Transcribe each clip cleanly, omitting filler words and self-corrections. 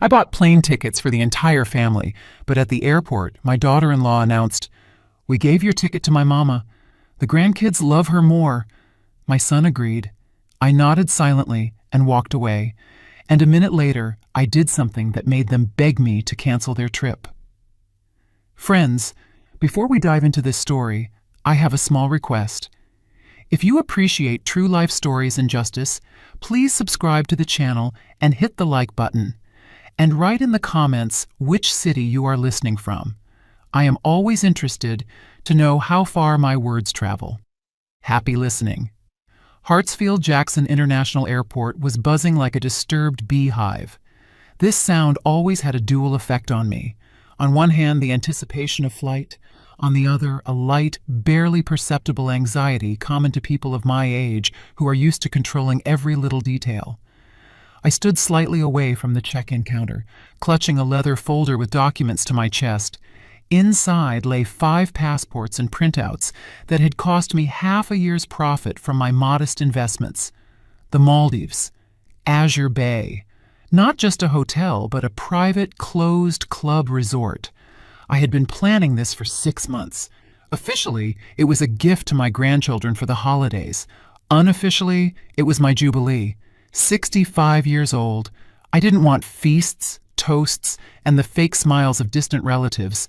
I bought plane tickets for the entire family, but at the airport, my daughter-in-law announced, "We gave your ticket to my mama. The grandkids love her more." My son agreed. I nodded silently and walked away, and a minute later, I did something that made them beg me to cancel their trip. Friends, before we dive into this story, I have a small request. If you appreciate true life stories and justice, please subscribe to the channel and hit the like button. And write in the comments which city you are listening from. I am always interested to know how far my words travel. Happy listening. Hartsfield-Jackson International Airport was buzzing like a disturbed beehive. This sound always had a dual effect on me. On one hand, the anticipation of flight. On the other, a light, barely perceptible anxiety common to people of my age who are used to controlling every little detail. I stood slightly away from the check-in counter, clutching a leather folder with documents to my chest. Inside lay 5 passports and printouts that had cost me half a year's profit from my modest investments. The Maldives, Azure Bay, not just a hotel, but a private, closed club resort. I had been planning this for 6 months. Officially, it was a gift to my grandchildren for the holidays. Unofficially, it was my jubilee. 65 years old, I didn't want feasts, toasts, and the fake smiles of distant relatives.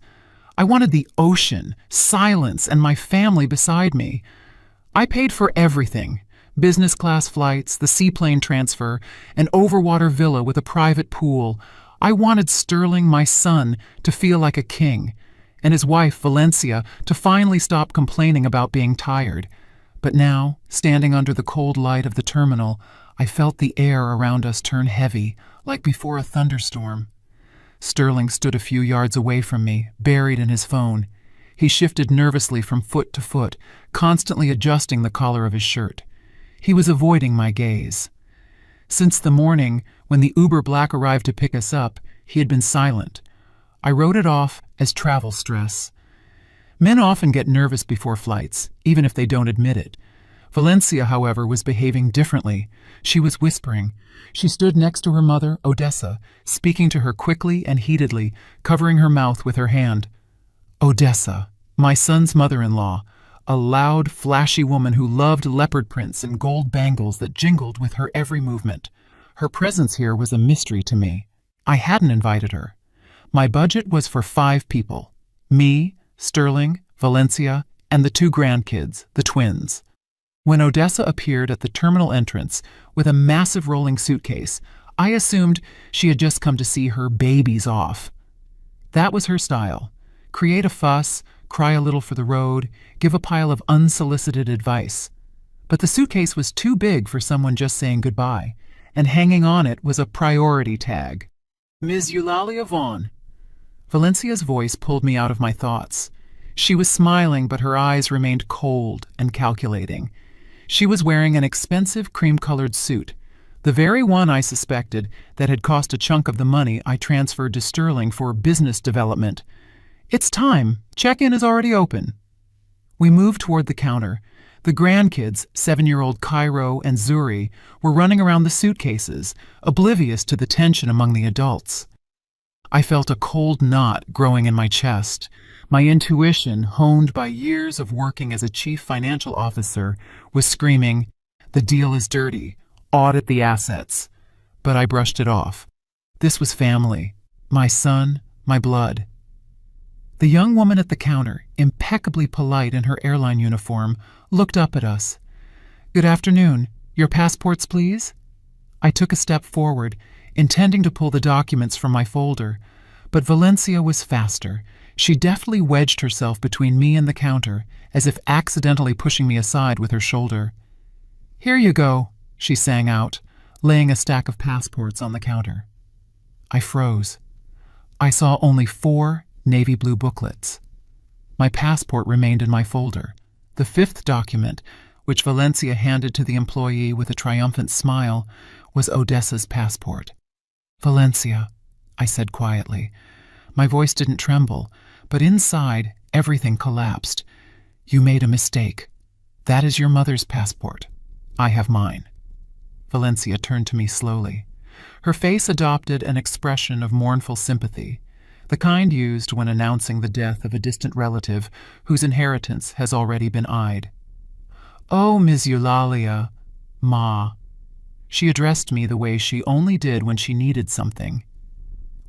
I wanted the ocean, silence, and my family beside me. I paid for everything: business class flights, the seaplane transfer, an overwater villa with a private pool. I wanted Sterling, my son, to feel like a king, and his wife, Valencia, to finally stop complaining about being tired. But now, standing under the cold light of the terminal, I felt the air around us turn heavy, like before a thunderstorm. Sterling stood a few yards away from me, buried in his phone. He shifted nervously from foot to foot, constantly adjusting the collar of his shirt. He was avoiding my gaze. Since the morning, when the Uber Black arrived to pick us up, he had been silent. I wrote it off as travel stress. Men often get nervous before flights, even if they don't admit it. Valencia, however, was behaving differently. She was whispering. She stood next to her mother, Odessa, speaking to her quickly and heatedly, covering her mouth with her hand. Odessa, my son's mother-in-law, a loud, flashy woman who loved leopard prints and gold bangles that jingled with her every movement. Her presence here was a mystery to me. I hadn't invited her. My budget was for 5 people: me, Sterling, Valencia, and the 2 grandkids, the twins. When Odessa appeared at the terminal entrance with a massive rolling suitcase, I assumed she had just come to see her babies off. That was her style: create a fuss, cry a little for the road, give a pile of unsolicited advice. But the suitcase was too big for someone just saying goodbye, and hanging on it was a priority tag. Ms. Eulalia Vaughn. Valencia's voice pulled me out of my thoughts. She was smiling, but her eyes remained cold and calculating. She was wearing an expensive cream-colored suit, the very one I suspected that had cost a chunk of the money I transferred to Sterling for business development. "It's time. Check-in is already open." We moved toward the counter. The grandkids, 7-year-old Cairo and Zuri, were running around the suitcases, oblivious to the tension among the adults. I felt a cold knot growing in my chest. My intuition, honed by years of working as a chief financial officer, was screaming, "The deal is dirty. Audit the assets." But I brushed it off. This was family. My son, my blood. The young woman at the counter, impeccably polite in her airline uniform, looked up at us. "Good afternoon. Your passports, please?" I took a step forward, intending to pull the documents from my folder, but Valencia was faster. She deftly wedged herself between me and the counter, as if accidentally pushing me aside with her shoulder. "Here you go," she sang out, laying a stack of passports on the counter. I froze. I saw only 4 navy blue booklets. My passport remained in my folder. The 5th document, which Valencia handed to the employee with a triumphant smile, was Odessa's passport. "Valencia," I said quietly. My voice didn't tremble, but inside everything collapsed. "You made a mistake. That is your mother's passport. I have mine." Valencia turned to me slowly. Her face adopted an expression of mournful sympathy, the kind used when announcing the death of a distant relative whose inheritance has already been eyed. "Oh, Miss Eulalia, Ma." She addressed me the way she only did when she needed something.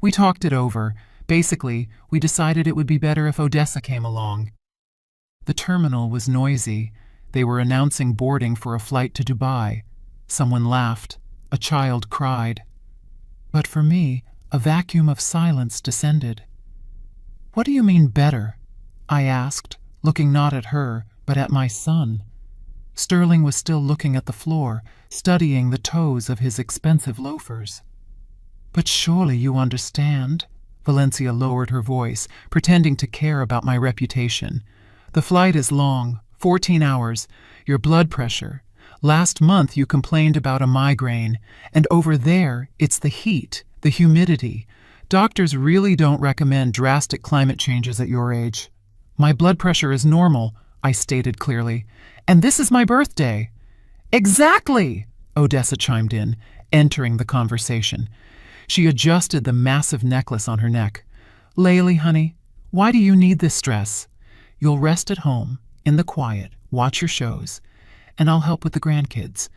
We talked it over. Basically, we decided it would be better if Odessa came along. The terminal was noisy. They were announcing boarding for a flight to Dubai. Someone laughed. A child cried. But for me, a vacuum of silence descended. "What do you mean better?" I asked, looking not at her, but at my son. Sterling was still looking at the floor, studying the toes of his expensive loafers. "But surely you understand." Valencia lowered her voice, pretending to care about my reputation. "The flight is long, 14 hours. Your blood pressure. Last month you complained about a migraine, and over there it's the heat, the humidity. Doctors really don't recommend drastic climate changes at your age." "My blood pressure is normal," I stated clearly, "and this is my birthday." "Exactly!" Odessa chimed in, entering the conversation. She adjusted the massive necklace on her neck. "Laylee, honey, why do you need this stress? You'll rest at home, in the quiet, watch your shows, and I'll help with the grandkids.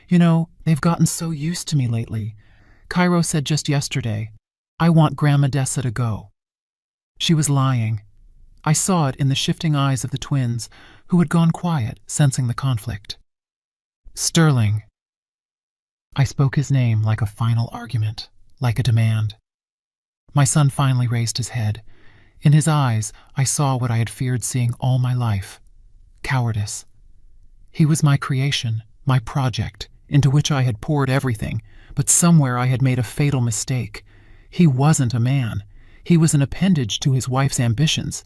You know, they've gotten so used to me lately. Cairo said just yesterday, 'I want Grandma Dessa to go.'" She was lying. I saw it in the shifting eyes of the twins, who had gone quiet, sensing the conflict. "Sterling." I spoke his name like a final argument, like a demand. My son finally raised his head. In his eyes, I saw what I had feared seeing all my life: cowardice. He was my creation, my project, into which I had poured everything, but somewhere I had made a fatal mistake. He wasn't a man. He was an appendage to his wife's ambitions.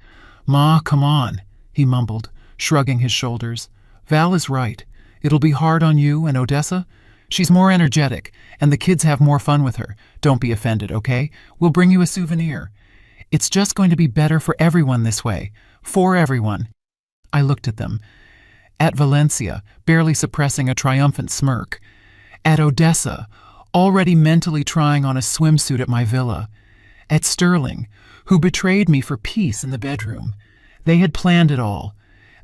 "Ma, come on," he mumbled, shrugging his shoulders. "Val is right. It'll be hard on you and Odessa. She's more energetic, and the kids have more fun with her. Don't be offended, okay? We'll bring you a souvenir. It's just going to be better for everyone this way. For everyone." I looked at them. At Valencia, barely suppressing a triumphant smirk. At Odessa, already mentally trying on a swimsuit at my villa. At Sterling, who betrayed me for peace in the bedroom. They had planned it all.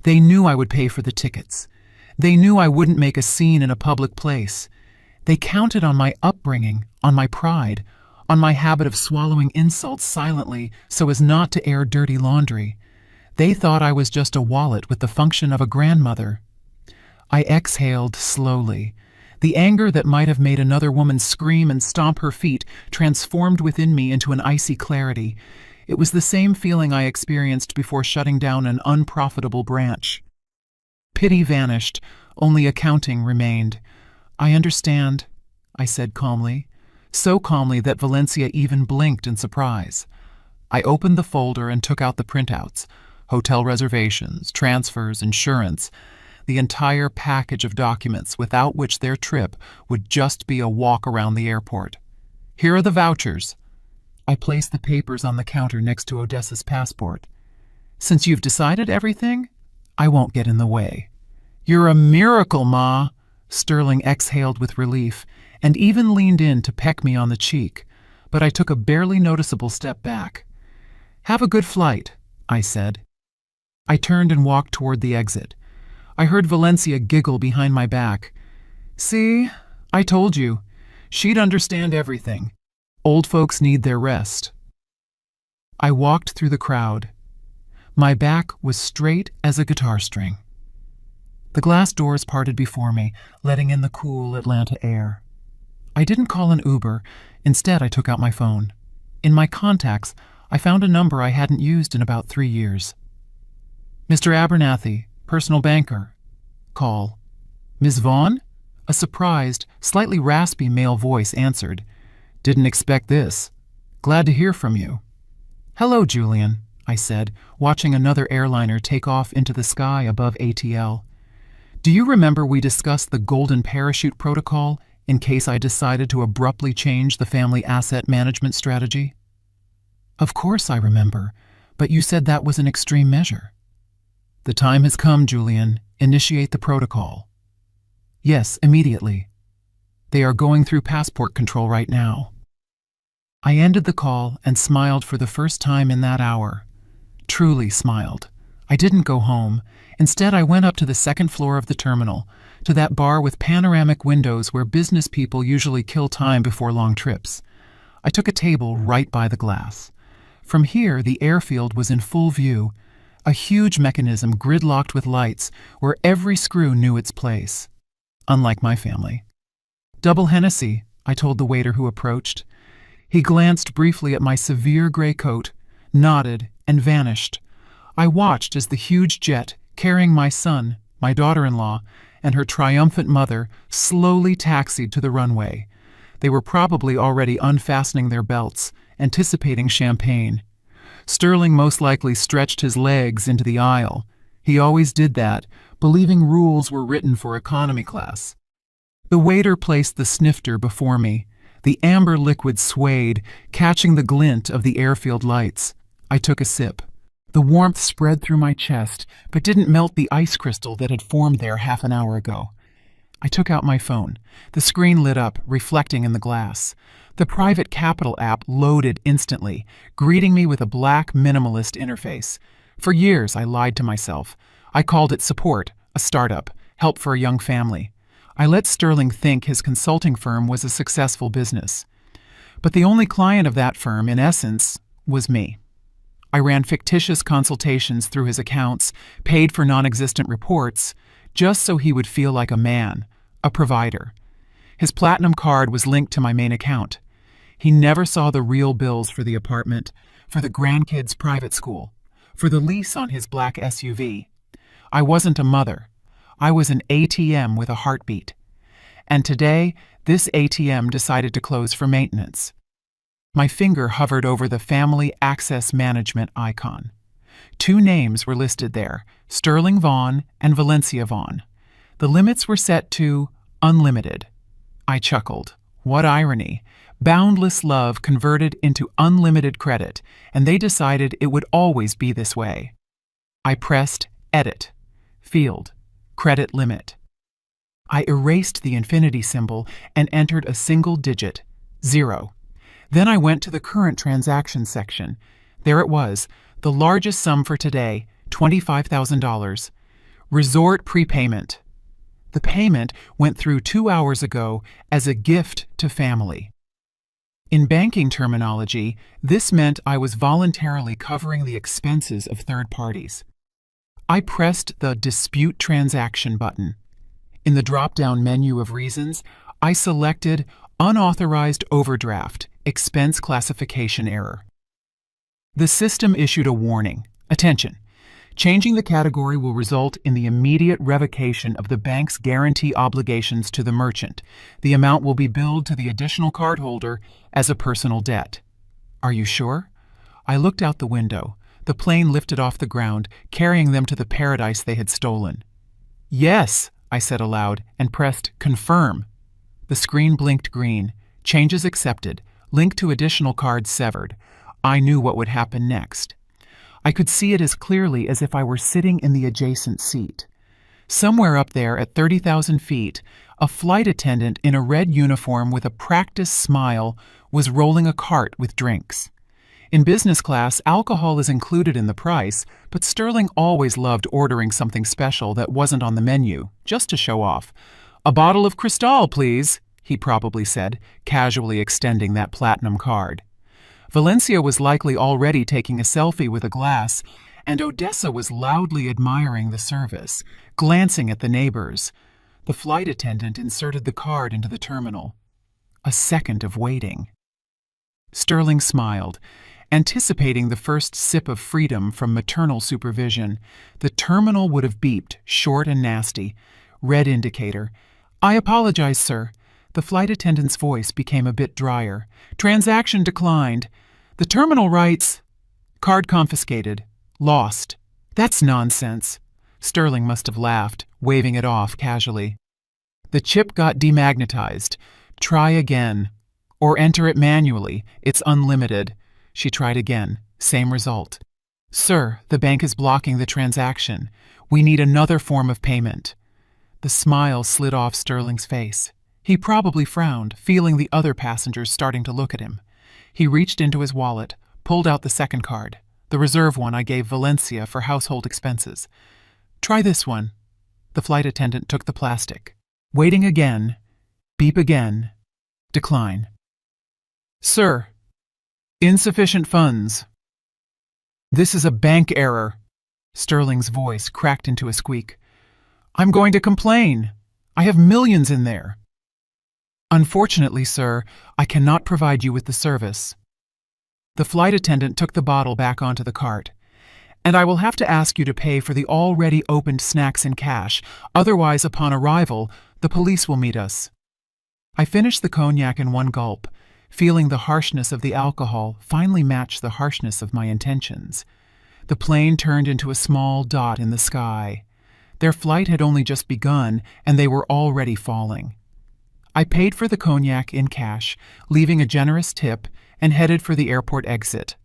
They knew I would pay for the tickets. They knew I wouldn't make a scene in a public place. They counted on my upbringing, on my pride, on my habit of swallowing insults silently so as not to air dirty laundry. They thought I was just a wallet with the function of a grandmother. I exhaled slowly. The anger that might have made another woman scream and stomp her feet transformed within me into an icy clarity. It was the same feeling I experienced before shutting down an unprofitable branch. Pity vanished, only accounting remained. "I understand," I said calmly, so calmly that Valencia even blinked in surprise. I opened the folder and took out the printouts: hotel reservations, transfers, insurance, the entire package of documents without which their trip would just be a walk around the airport. "Here are the vouchers." I placed the papers on the counter next to Odessa's passport. "Since you've decided everything, I won't get in the way." "You're a miracle, Ma." Sterling exhaled with relief and even leaned in to peck me on the cheek, but I took a barely noticeable step back. "Have a good flight," I said. I turned and walked toward the exit. I heard Valencia giggle behind my back. "See, I told you. She'd understand everything. Old folks need their rest." I walked through the crowd. My back was straight as a guitar string. The glass doors parted before me, letting in the cool Atlanta air. I didn't call an Uber. Instead, I took out my phone. In my contacts, I found a number I hadn't used in about 3 years. "Mr. Abernathy, personal banker." Call. "Ms. Vaughn?" A surprised, slightly raspy male voice answered. "Didn't expect this. Glad to hear from you." "Hello, Julian," I said, watching another airliner take off into the sky above ATL. "Do you remember we discussed the golden parachute protocol in case I decided to abruptly change the family asset management strategy?" "Of course I remember, but you said that was an extreme measure." "The time has come, Julian. Initiate the protocol." "Yes, immediately." They are going through passport control right now. I ended the call and smiled for the first time in that hour. Truly smiled. I didn't go home. Instead, I went up to the second floor of the terminal, to that bar with panoramic windows where business people usually kill time before long trips. I took a table right by the glass. From here, the airfield was in full view, a huge mechanism gridlocked with lights where every screw knew its place. Unlike my family. "Double Hennessy," I told the waiter who approached. He glanced briefly at my severe gray coat, nodded, and vanished. I watched as the huge jet, carrying my son, my daughter-in-law, and her triumphant mother, slowly taxied to the runway. They were probably already unfastening their belts, anticipating champagne. Sterling most likely stretched his legs into the aisle. He always did that, believing rules were written for economy class. The waiter placed the snifter before me. The amber liquid swayed, catching the glint of the airfield lights. I took a sip. The warmth spread through my chest, but didn't melt the ice crystal that had formed there half an hour ago. I took out my phone. The screen lit up, reflecting in the glass. The Private Capital app loaded instantly, greeting me with a black minimalist interface. For years, I lied to myself. I called it support, a startup, help for a young family. I let Sterling think his consulting firm was a successful business. But the only client of that firm, in essence, was me. I ran fictitious consultations through his accounts, paid for non-existent reports, just so he would feel like a man, a provider. His platinum card was linked to my main account. He never saw the real bills for the apartment, for the grandkids' private school, for the lease on his black SUV. I wasn't a mother. I was an ATM with a heartbeat. And today, this ATM decided to close for maintenance. My finger hovered over the Family Access Management icon. 2 names were listed there, Sterling Vaughn and Valencia Vaughn. The limits were set to unlimited. I chuckled. What irony. Boundless love converted into unlimited credit, and they decided it would always be this way. I pressed Edit. Field. Credit limit. I erased the infinity symbol and entered a single digit, 0. Then I went to the current transaction section. There it was, the largest sum for today, $25,000. Resort prepayment. The payment went through 2 hours ago as a gift to family. In banking terminology, this meant I was voluntarily covering the expenses of third parties. I pressed the Dispute Transaction button. In the drop-down menu of reasons, I selected Unauthorized Overdraft, Expense Classification Error. The system issued a warning. Attention! Changing the category will result in the immediate revocation of the bank's guarantee obligations to the merchant. The amount will be billed to the additional cardholder as a personal debt. Are you sure? I looked out the window. The plane lifted off the ground, carrying them to the paradise they had stolen. Yes, I said aloud and pressed Confirm. The screen blinked green. Changes accepted. Link to additional cards severed. I knew what would happen next. I could see it as clearly as if I were sitting in the adjacent seat. Somewhere up there at 30,000 feet, a flight attendant in a red uniform with a practiced smile was rolling a cart with drinks. In business class, alcohol is included in the price, but Sterling always loved ordering something special that wasn't on the menu, just to show off. "A bottle of Cristal, please," he probably said, casually extending that platinum card. Valencia was likely already taking a selfie with a glass, and Odessa was loudly admiring the service, glancing at the neighbors. The flight attendant inserted the card into the terminal. A second of waiting. Sterling smiled, anticipating the first sip of freedom from maternal supervision. The terminal would have beeped, short and nasty. Red indicator. "I apologize, sir." The flight attendant's voice became a bit drier. "Transaction declined. The terminal writes, card confiscated. Lost." "That's nonsense." Sterling must have laughed, waving it off casually. "The chip got demagnetized. Try again. Or enter it manually. It's unlimited." She tried again. Same result. "Sir, the bank is blocking the transaction. We need another form of payment." The smile slid off Sterling's face. He probably frowned, feeling the other passengers starting to look at him. He reached into his wallet, pulled out the second card, the reserve one I gave Valencia for household expenses. "Try this one." The flight attendant took the plastic. Waiting again. Beep again. Decline. "Sir, insufficient funds." "This is a bank error." Sterling's voice cracked into a squeak. "I'm going to complain. I have millions in there." "Unfortunately, sir, I cannot provide you with the service." The flight attendant took the bottle back onto the cart. "And I will have to ask you to pay for the already opened snacks in cash. Otherwise, upon arrival, the police will meet us." I finished the cognac in one gulp, feeling the harshness of the alcohol finally match the harshness of my intentions. The plane turned into a small dot in the sky. Their flight had only just begun, and they were already falling. I paid for the cognac in cash, leaving a generous tip, and headed for the airport exit.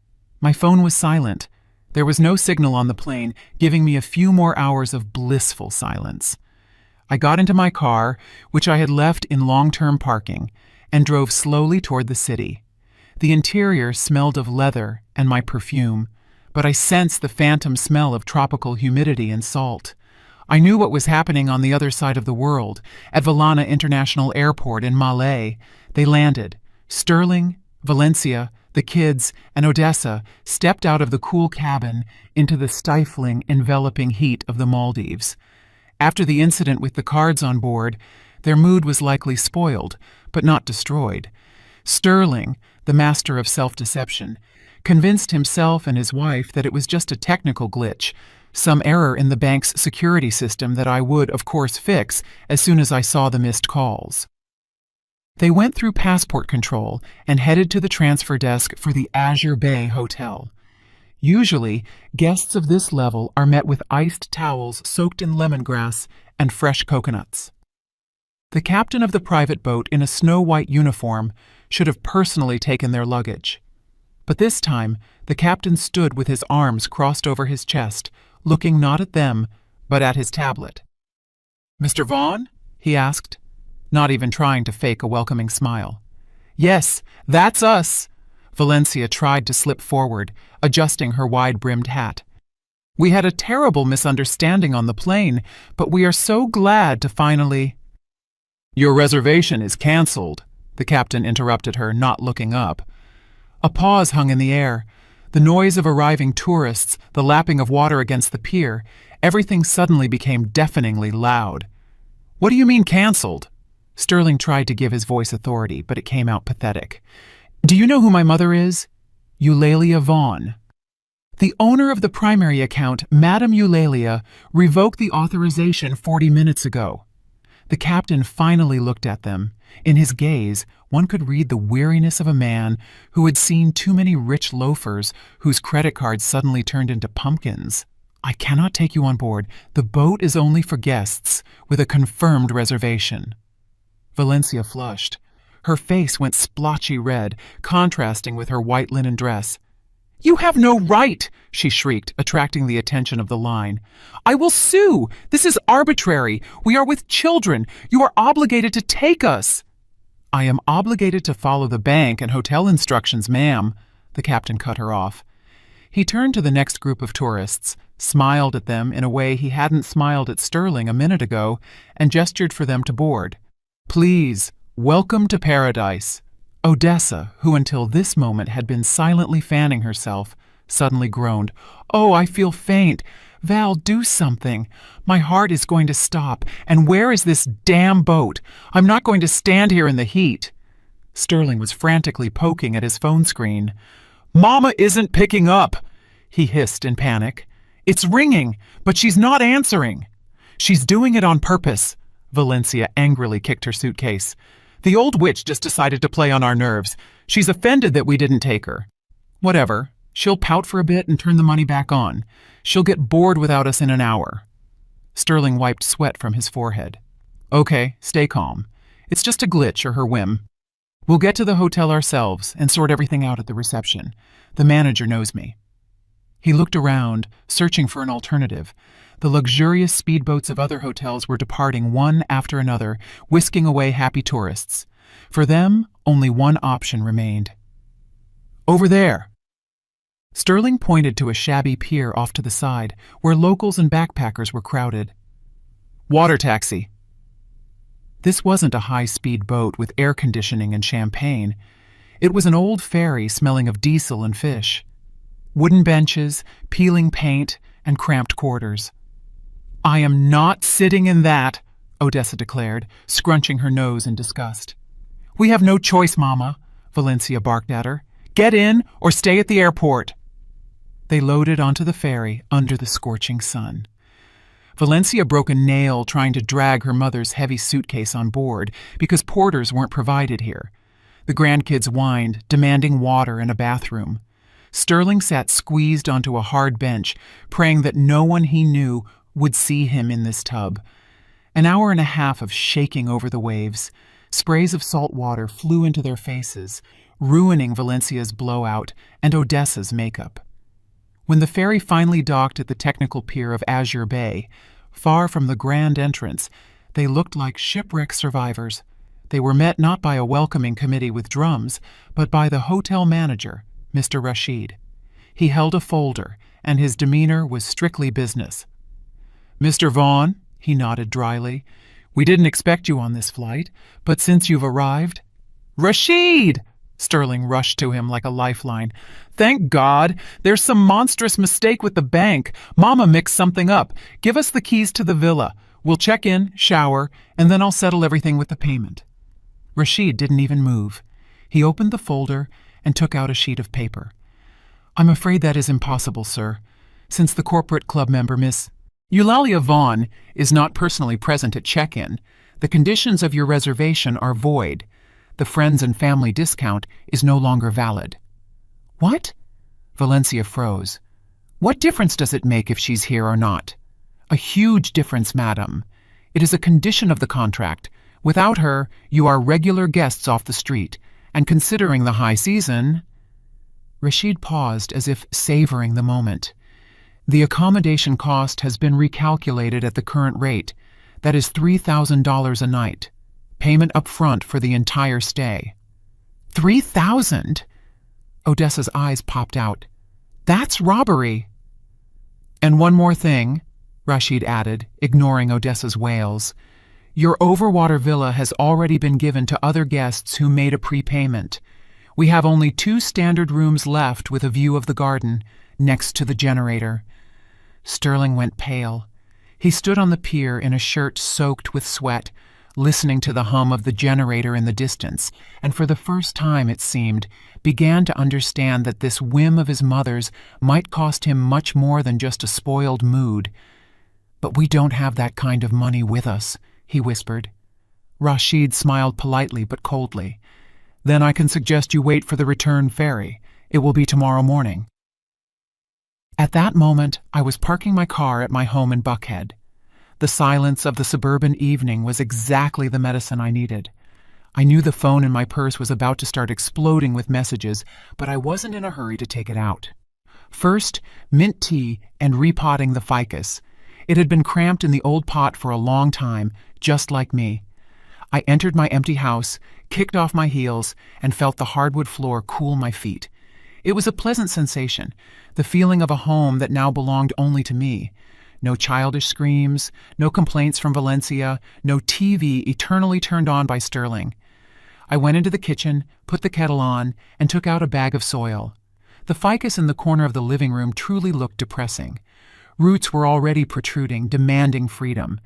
My phone was silent. There was no signal on the plane, giving me a few more hours of blissful silence. I got into my car, which I had left in long-term parking, and drove slowly toward the city. The interior smelled of leather and my perfume, but I sensed the phantom smell of tropical humidity and salt. I knew what was happening on the other side of the world, at Valana International Airport in Malé. They landed. Sterling, Valencia, the kids, and Odessa stepped out of the cool cabin into the stifling, enveloping heat of the Maldives. After the incident with the cards on board, their mood was likely spoiled, but not destroyed. Sterling, the master of self-deception, convinced himself and his wife that it was just a technical glitch, some error in the bank's security system that I would, of course, fix as soon as I saw the missed calls. They went through passport control and headed to the transfer desk for the Azure Bay Hotel. Usually, guests of this level are met with iced towels soaked in lemongrass and fresh coconuts. The captain of the private boat in a snow-white uniform should have personally taken their luggage. But this time, the captain stood with his arms crossed over his chest, looking not at them, but at his tablet. "Mr. Vaughn?" he asked, not even trying to fake a welcoming smile. "Yes, that's us." Valencia tried to slip forward, adjusting her wide-brimmed hat. "We had a terrible misunderstanding on the plane, but we are so glad to finally—" "Your reservation is canceled," the captain interrupted her, not looking up. A pause hung in the air. The noise of arriving tourists, the lapping of water against the pier, everything suddenly became deafeningly loud. "What do you mean canceled?" Sterling tried to give his voice authority, but it came out pathetic. "Do you know who my mother is? Eulalia Vaughn. The owner of the primary account, Madame Eulalia, revoked the authorization 40 minutes ago." The captain finally looked at them. In his gaze, one could read the weariness of a man who had seen too many rich loafers whose credit cards suddenly turned into pumpkins. "I cannot take you on board. The boat is only for guests with a confirmed reservation." Valencia flushed. Her face went splotchy red, contrasting with her white linen dress. "You have no right!" she shrieked, attracting the attention of the line. "I will sue! This is arbitrary! We are with children! You are obligated to take us!" "I am obligated to follow the bank and hotel instructions, ma'am," the captain cut her off. He turned to the next group of tourists, smiled at them in a way he hadn't smiled at Sterling a minute ago, and gestured for them to board. "Please, welcome to paradise." Odessa, who until this moment had been silently fanning herself, suddenly groaned. "Oh, I feel faint. Val, do something. My heart is going to stop. And where is this damn boat? I'm not going to stand here in the heat." Sterling was frantically poking at his phone screen. "Mama isn't picking up," he hissed in panic. "It's ringing, but she's not answering." "She's doing it on purpose." Valencia angrily kicked her suitcase. "The old witch just decided to play on our nerves. She's offended that we didn't take her. Whatever. She'll pout for a bit and turn the money back on. She'll get bored without us in an hour." Sterling wiped sweat from his forehead. "Okay, stay calm. It's just a glitch or her whim. We'll get to the hotel ourselves and sort everything out at the reception. The manager knows me." He looked around, searching for an alternative. The luxurious speedboats of other hotels were departing one after another, whisking away happy tourists. For them, only one option remained. Over there! Sterling pointed to a shabby pier off to the side, where locals and backpackers were crowded. Water taxi. This wasn't a high-speed boat with air conditioning and champagne. It was an old ferry smelling of diesel and fish. Wooden benches, peeling paint, and cramped quarters. I am not sitting in that, Odessa declared, scrunching her nose in disgust. We have no choice, Mama, Valencia barked at her. Get in or stay at the airport. They loaded onto the ferry under the scorching sun. Valencia broke a nail trying to drag her mother's heavy suitcase on board because porters weren't provided here. The grandkids whined, demanding water and a bathroom. Sterling sat squeezed onto a hard bench, praying that no one he knew would see him in this tub. An hour and a half of shaking over the waves. Sprays of salt water flew into their faces, ruining Valencia's blowout and Odessa's makeup. When the ferry finally docked at the technical pier of Azure Bay, far from the grand entrance, they looked like shipwreck survivors. They were met not by a welcoming committee with drums, but by the hotel manager, Mr. Rashid. He held a folder, and his demeanor was strictly business. Mr. Vaughn, he nodded dryly, we didn't expect you on this flight, but since you've arrived— Rashid! Sterling rushed to him like a lifeline. Thank God! There's some monstrous mistake with the bank. Mama mixed something up. Give us the keys to the villa. We'll check in, shower, and then I'll settle everything with the payment. Rashid didn't even move. He opened the folder and took out a sheet of paper. I'm afraid that is impossible, sir, since the corporate club member, Miss Eulalia Vaughn, is not personally present at check-in. The conditions of your reservation are void. The friends and family discount is no longer valid. What? Valencia froze. What difference does it make if she's here or not? A huge difference, madam. It is a condition of the contract. Without her, you are regular guests off the street, and considering the high season— Rashid paused as if savoring the moment. The accommodation cost has been recalculated at the current rate. That is $3,000 a night. Payment up front for the entire stay. 3,000? Odessa's eyes popped out. That's robbery. And one more thing, Rashid added, ignoring Odessa's wails. Your overwater villa has already been given to other guests who made a prepayment. We have only 2 standard rooms left with a view of the garden, next to the generator. Sterling went pale. He stood on the pier in a shirt soaked with sweat, listening to the hum of the generator in the distance, and for the first time, it seemed, began to understand that this whim of his mother's might cost him much more than just a spoiled mood. But we don't have that kind of money with us, he whispered. Rashid smiled politely but coldly. Then I can suggest you wait for the return ferry. It will be tomorrow morning. At that moment, I was parking my car at my home in Buckhead. The silence of the suburban evening was exactly the medicine I needed. I knew the phone in my purse was about to start exploding with messages, but I wasn't in a hurry to take it out. First, mint tea and repotting the ficus. It had been cramped in the old pot for a long time, just like me. I entered my empty house, kicked off my heels, and felt the hardwood floor cool my feet. It was a pleasant sensation, the feeling of a home that now belonged only to me. No childish screams, no complaints from Valencia, no TV eternally turned on by Sterling. I went into the kitchen, put the kettle on, and took out a bag of soil. The ficus in the corner of the living room truly looked depressing. Roots were already protruding, demanding freedom.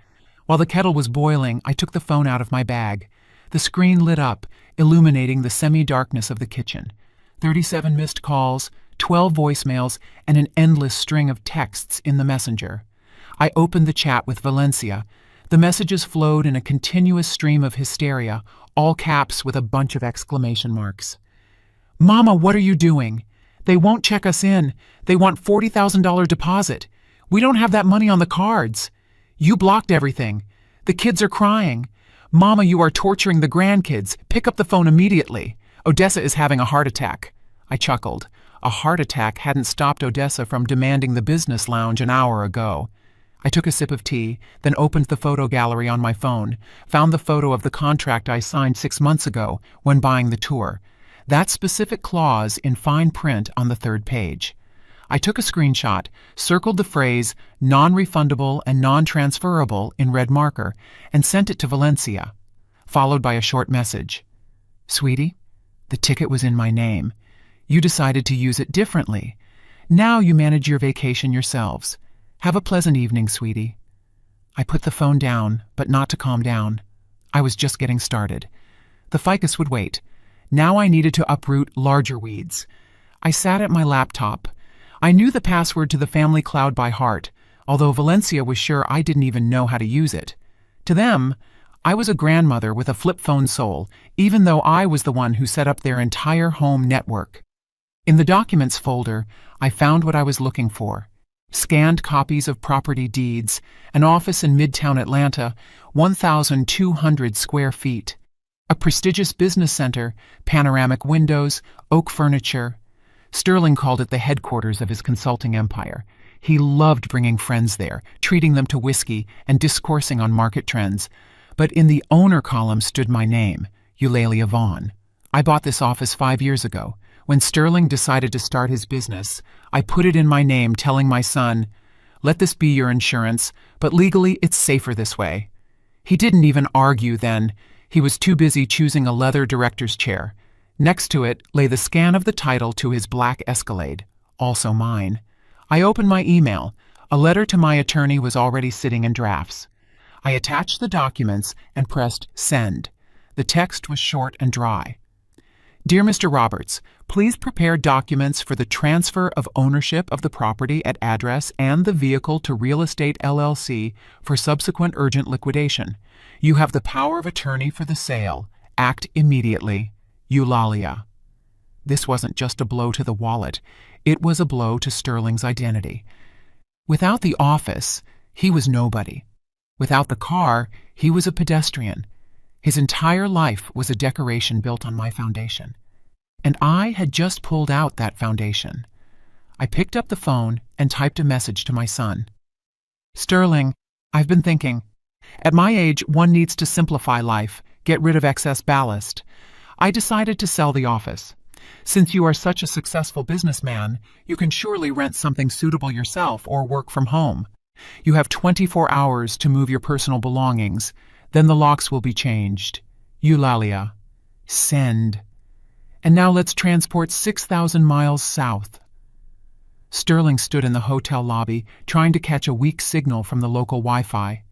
While the kettle was boiling, I took the phone out of my bag. The screen lit up, illuminating the semi-darkness of the kitchen. 37 missed calls, 12 voicemails, and an endless string of texts in the messenger. I opened the chat with Valencia. The messages flowed in a continuous stream of hysteria, all caps with a bunch of exclamation marks. Mama, what are you doing? They won't check us in. They want $40,000 deposit. We don't have that money on the cards. You blocked everything. The kids are crying. Mama, you are torturing the grandkids. Pick up the phone immediately. Odessa is having a heart attack. I chuckled. A heart attack hadn't stopped Odessa from demanding the business lounge an hour ago. I took a sip of tea, then opened the photo gallery on my phone, found the photo of the contract I signed 6 months ago when buying the tour. That specific clause in fine print on the third page. I took a screenshot, circled the phrase non-refundable and non-transferable in red marker, and sent it to Valencia, followed by a short message. Sweetie, the ticket was in my name. You decided to use it differently. Now you manage your vacation yourselves. Have a pleasant evening, sweetie. I put the phone down, but not to calm down. I was just getting started. The ficus would wait. Now I needed to uproot larger weeds. I sat at my laptop. I knew the password to the family cloud by heart, although Valencia was sure I didn't even know how to use it. To them, I was a grandmother with a flip phone soul, even though I was the one who set up their entire home network. In the Documents folder, I found what I was looking for. Scanned copies of property deeds, an office in Midtown Atlanta, 1,200 square feet. A prestigious business center, panoramic windows, oak furniture. Sterling called it the headquarters of his consulting empire. He loved bringing friends there, treating them to whiskey and discoursing on market trends. But in the owner column stood my name, Eulalia Vaughn. I bought this office 5 years ago. When Sterling decided to start his business, I put it in my name, telling my son, "Let this be your insurance, but legally it's safer this way." He didn't even argue then. He was too busy choosing a leather director's chair. Next to it lay the scan of the title to his black Escalade, also mine. I opened my email. A letter to my attorney was already sitting in drafts. I attached the documents and pressed send. The text was short and dry. Dear Mr. Roberts, please prepare documents for the transfer of ownership of the property at address and the vehicle to Real Estate LLC for subsequent urgent liquidation. You have the power of attorney for the sale. Act immediately. Eulalia. This wasn't just a blow to the wallet. It was a blow to Sterling's identity. Without the office, he was nobody. Without the car, he was a pedestrian. His entire life was a decoration built on my foundation. And I had just pulled out that foundation. I picked up the phone and typed a message to my son. Sterling, I've been thinking. At my age, one needs to simplify life, get rid of excess ballast. I decided to sell the office. Since you are such a successful businessman, you can surely rent something suitable yourself or work from home. You have 24 hours to move your personal belongings. Then the locks will be changed. Eulalia. Send. And now let's transport 6,000 miles south. Sterling stood in the hotel lobby, trying to catch a weak signal from the local Wi-Fi.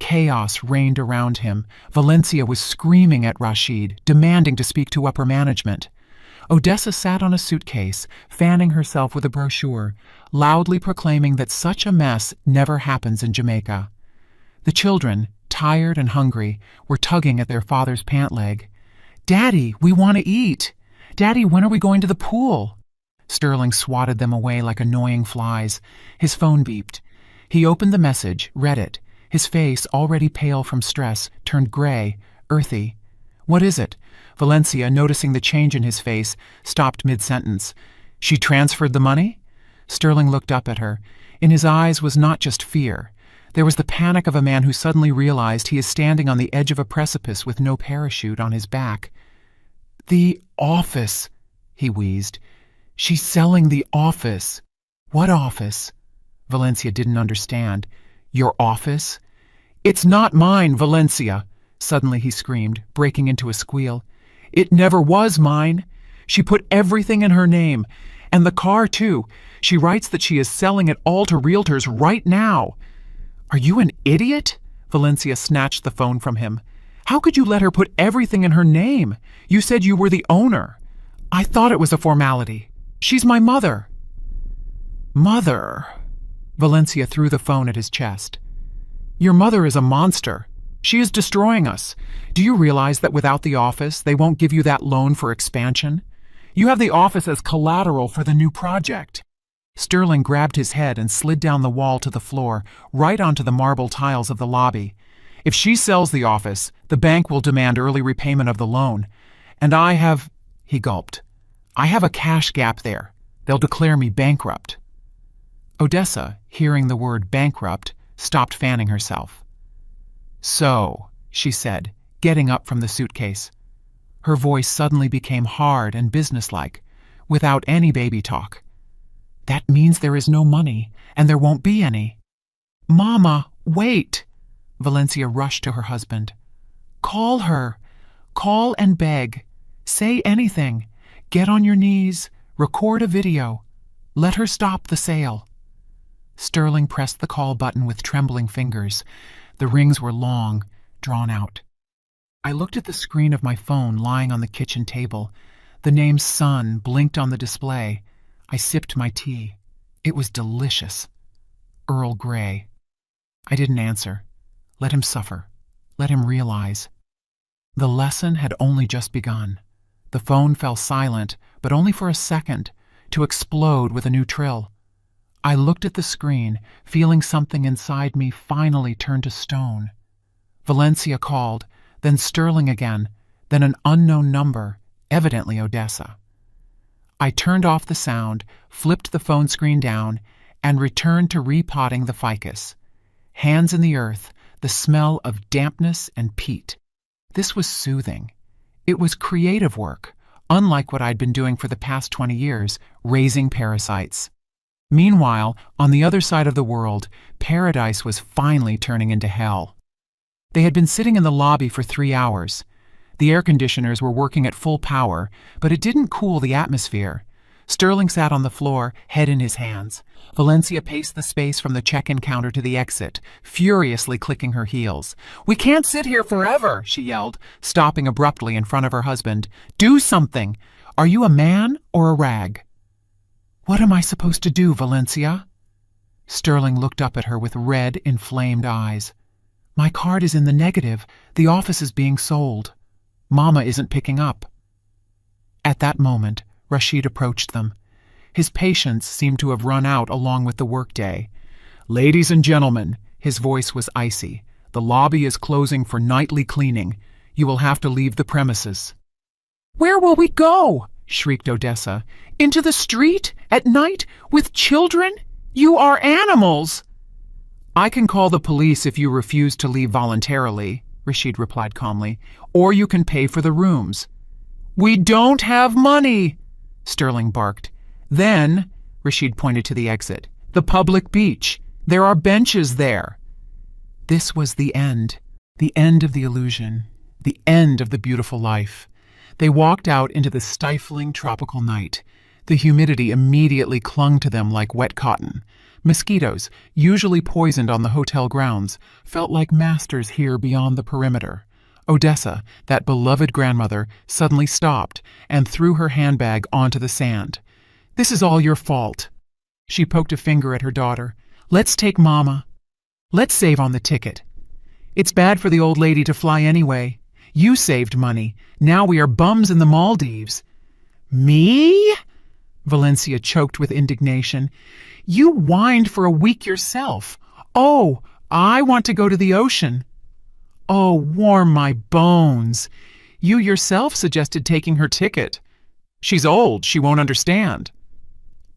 Chaos reigned around him. Valencia was screaming at Rashid, demanding to speak to upper management. Odessa sat on a suitcase, fanning herself with a brochure, loudly proclaiming that such a mess never happens in Jamaica. The children, tired and hungry, were tugging at their father's pant leg. Daddy, we want to eat. Daddy, when are we going to the pool? Sterling swatted them away like annoying flies. His phone beeped. He opened the message, read it. His face, already pale from stress, turned gray, earthy. What is it? Valencia, noticing the change in his face, stopped mid-sentence. She transferred the money? Sterling looked up at her. In his eyes was not just fear. There was the panic of a man who suddenly realized he is standing on the edge of a precipice with no parachute on his back. The office, he wheezed. She's selling the office. What office? Valencia didn't understand. Your office? It's not mine, Valencia, suddenly he screamed, breaking into a squeal. It never was mine. She put everything in her name. And the car, too. She writes that she is selling it all to realtors right now. Are you an idiot? Valencia snatched the phone from him. How could you let her put everything in her name? You said you were the owner. I thought it was a formality. She's my mother. Mother? Valencia threw the phone at his chest. Your mother is a monster. She is destroying us. Do you realize that without the office, they won't give you that loan for expansion? You have the office as collateral for the new project. Sterling grabbed his head and slid down the wall to the floor, right onto the marble tiles of the lobby. If she sells the office, the bank will demand early repayment of the loan. And he gulped. I have a cash gap there. They'll declare me bankrupt." Odessa, hearing the word bankrupt, stopped fanning herself. "So," she said, getting up from the suitcase. Her voice suddenly became hard and businesslike, without any baby talk. "That means there is no money, and there won't be any." "Mama, wait!" Valencia rushed to her husband. "Call her. Call and beg. Say anything. Get on your knees. Record a video. Let her stop the sale." Sterling pressed the call button with trembling fingers. The rings were long, drawn out. I looked at the screen of my phone lying on the kitchen table. The name Son blinked on the display. I sipped my tea. It was delicious. Earl Grey. I didn't answer. Let him suffer. Let him realize. The lesson had only just begun. The phone fell silent, but only for a second, to explode with a new trill. I looked at the screen, feeling something inside me finally turn to stone. Valencia called, then Sterling again, then an unknown number, evidently Odessa. I turned off the sound, flipped the phone screen down, and returned to repotting the ficus. Hands in the earth, the smell of dampness and peat. This was soothing. It was creative work, unlike what I'd been doing for the past 20 years, raising parasites. Meanwhile, on the other side of the world, paradise was finally turning into hell. They had been sitting in the lobby for 3 hours. The air conditioners were working at full power, but it didn't cool the atmosphere. Sterling sat on the floor, head in his hands. Valencia paced the space from the check-in counter to the exit, furiously clicking her heels. "We can't sit here forever," she yelled, stopping abruptly in front of her husband. "Do something! Are you a man or a rag?" "What am I supposed to do, Valencia?" Sterling looked up at her with red, inflamed eyes. "My card is in the negative. The office is being sold. Mama isn't picking up." At that moment, Rashid approached them. His patience seemed to have run out along with the workday. "Ladies and gentlemen," his voice was icy, "the lobby is closing for nightly cleaning. You will have to leave the premises." "Where will we go?" shrieked Odessa. "Into the street? At night? With children? You are animals!" "I can call the police if you refuse to leave voluntarily," Rashid replied calmly, "or you can pay for the rooms." "We don't have money!" Sterling barked. "Then," Rashid pointed to the exit, "the public beach. There are benches there." This was the end of the illusion, the end of the beautiful life. They walked out into the stifling tropical night. The humidity immediately clung to them like wet cotton. Mosquitoes, usually poisoned on the hotel grounds, felt like masters here beyond the perimeter. Odessa, that beloved grandmother, suddenly stopped and threw her handbag onto the sand. "This is all your fault." She poked a finger at her daughter. "Let's take Mama. Let's save on the ticket. It's bad for the old lady to fly anyway. You saved money. Now we are bums in the Maldives." "Me?" Valencia choked with indignation. "You whined for a week yourself. Oh, I want to go to the ocean." "Oh, warm my bones. You yourself suggested taking her ticket. She's old. She won't understand."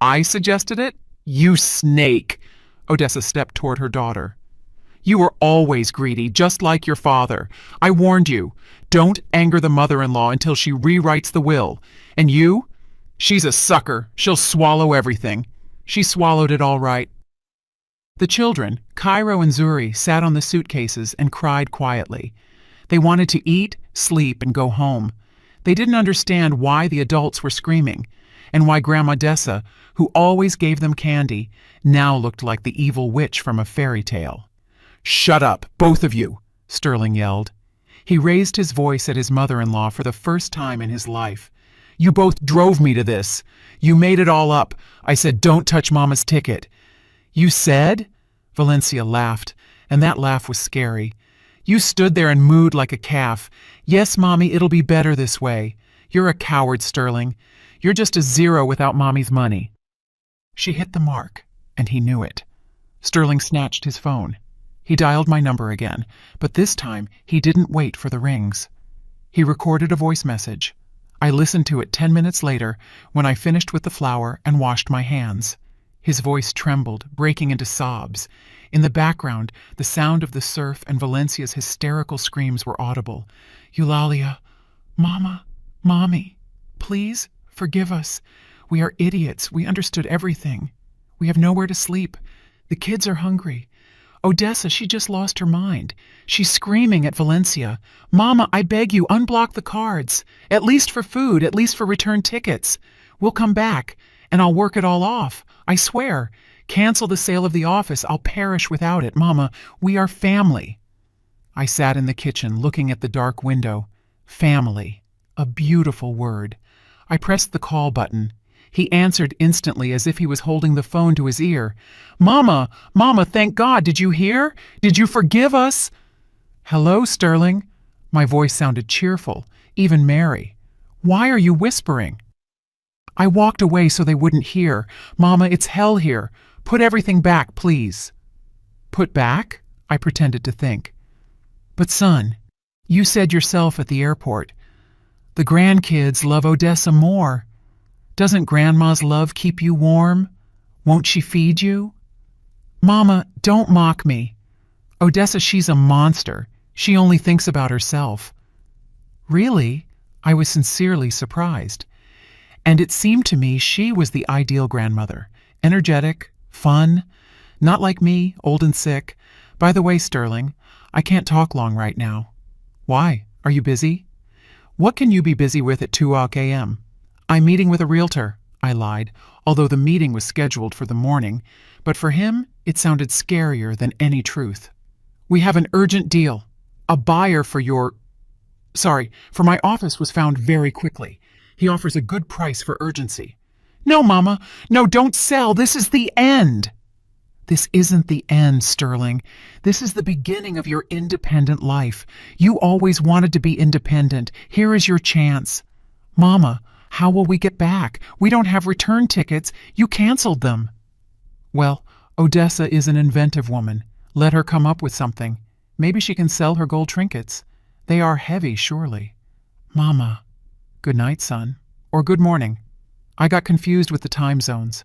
"I suggested it? You snake!" Odessa stepped toward her daughter. "You were always greedy, just like your father. I warned you. Don't anger the mother-in-law until she rewrites the will. And you? She's a sucker. She'll swallow everything." She swallowed it all right. The children, Cairo and Zuri, sat on the suitcases and cried quietly. They wanted to eat, sleep, and go home. They didn't understand why the adults were screaming, and why Grandma Dessa, who always gave them candy, now looked like the evil witch from a fairy tale. "Shut up, both of you!" Sterling yelled. He raised his voice at his mother-in-law for the first time in his life. "You both drove me to this. You made it all up. I said, don't touch Mama's ticket." "You said?" Valencia laughed, and that laugh was scary. "You stood there and mooed like a calf. Yes, Mommy, it'll be better this way. You're a coward, Sterling. You're just a zero without Mommy's money." She hit the mark, and he knew it. Sterling snatched his phone. He dialed my number again, but this time he didn't wait for the rings. He recorded a voice message. I listened to it 10 minutes later when I finished with the flour and washed my hands. His voice trembled, breaking into sobs. In the background, the sound of the surf and Valencia's hysterical screams were audible. Eulalia, Mama, Mommy, please forgive us. We are idiots. We understood everything. We have nowhere to sleep. The kids are hungry. Odessa, she just lost her mind. She's screaming at Valencia. Mama, I beg you, unblock the cards. At least for food, at least for return tickets. We'll come back, and I'll work it all off. I swear. Cancel the sale of the office. I'll perish without it. Mama, we are family. I sat in the kitchen, looking at the dark window. Family. A beautiful word. I pressed the call button. He answered instantly as if he was holding the phone to his ear. Mama, Mama, thank God. Did you hear? Did you forgive us? Hello, Sterling. My voice sounded cheerful, even merry. Why are you whispering? I walked away so they wouldn't hear. Mama, it's hell here. Put everything back, please. Put back? I pretended to think. But son, you said yourself at the airport, the grandkids love Odessa more. Doesn't Grandma's love keep you warm? Won't she feed you? Mama, don't mock me. Odessa, she's a monster. She only thinks about herself. Really? I was sincerely surprised. And it seemed to me she was the ideal grandmother. Energetic, fun, not like me, old and sick. By the way, Sterling, I can't talk long right now. Why? Are you busy? What can you be busy with at 2 a.m.? I'm meeting with a realtor, I lied, although the meeting was scheduled for the morning, but for him, it sounded scarier than any truth. We have an urgent deal. A buyer for my office was found very quickly. He offers a good price for urgency. No, Mama, no, don't sell. This is the end. This isn't the end, Sterling. This is the beginning of your independent life. You always wanted to be independent. Here is your chance. Mama, how will we get back? We don't have return tickets. You canceled them. Well, Odessa is an inventive woman. Let her come up with something. Maybe she can sell her gold trinkets. They are heavy, surely. Mama. Good night, son. Or good morning. I got confused with the time zones.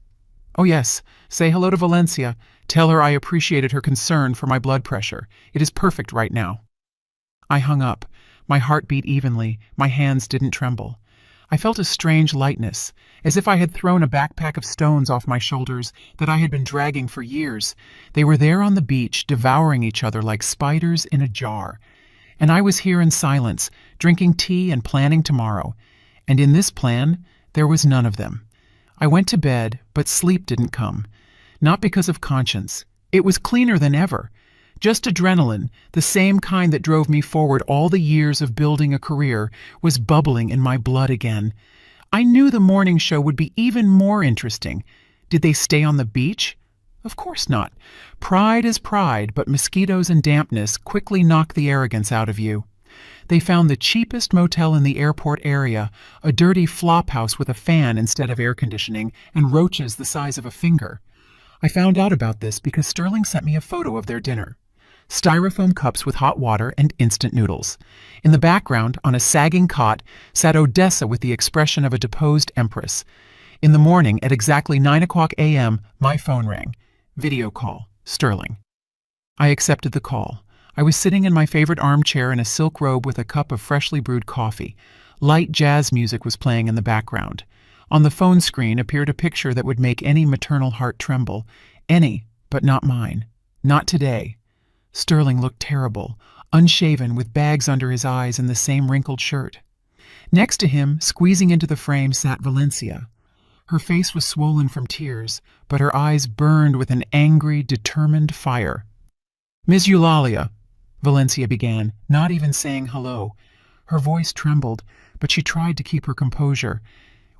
Oh yes, say hello to Valencia. Tell her I appreciated her concern for my blood pressure. It is perfect right now. I hung up. My heart beat evenly. My hands didn't tremble. I felt a strange lightness, as if I had thrown a backpack of stones off my shoulders that I had been dragging for years. They were there on the beach, devouring each other like spiders in a jar. And I was here in silence, drinking tea and planning tomorrow. And in this plan, there was none of them. I went to bed, but sleep didn't come. Not because of conscience. It was cleaner than ever. Just adrenaline, the same kind that drove me forward all the years of building a career, was bubbling in my blood again. I knew the morning show would be even more interesting. Did they stay on the beach? Of course not. Pride is pride, but mosquitoes and dampness quickly knock the arrogance out of you. They found the cheapest motel in the airport area, a dirty flop house with a fan instead of air conditioning and roaches the size of a finger. I found out about this because Sterling sent me a photo of their dinner. Styrofoam cups with hot water and instant noodles. In the background, on a sagging cot, sat Odessa with the expression of a deposed empress. In the morning, at exactly 9 a.m., my phone rang. Video call. Sterling. I accepted the call. I was sitting in my favorite armchair in a silk robe with a cup of freshly brewed coffee. Light jazz music was playing in the background. On the phone screen appeared a picture that would make any maternal heart tremble. Any, but not mine. Not today. Sterling looked terrible, unshaven with bags under his eyes and the same wrinkled shirt. Next to him, squeezing into the frame, sat Valencia. Her face was swollen from tears, but her eyes burned with an angry, determined fire. Miss Eulalia, Valencia began, not even saying hello. Her voice trembled, but she tried to keep her composure.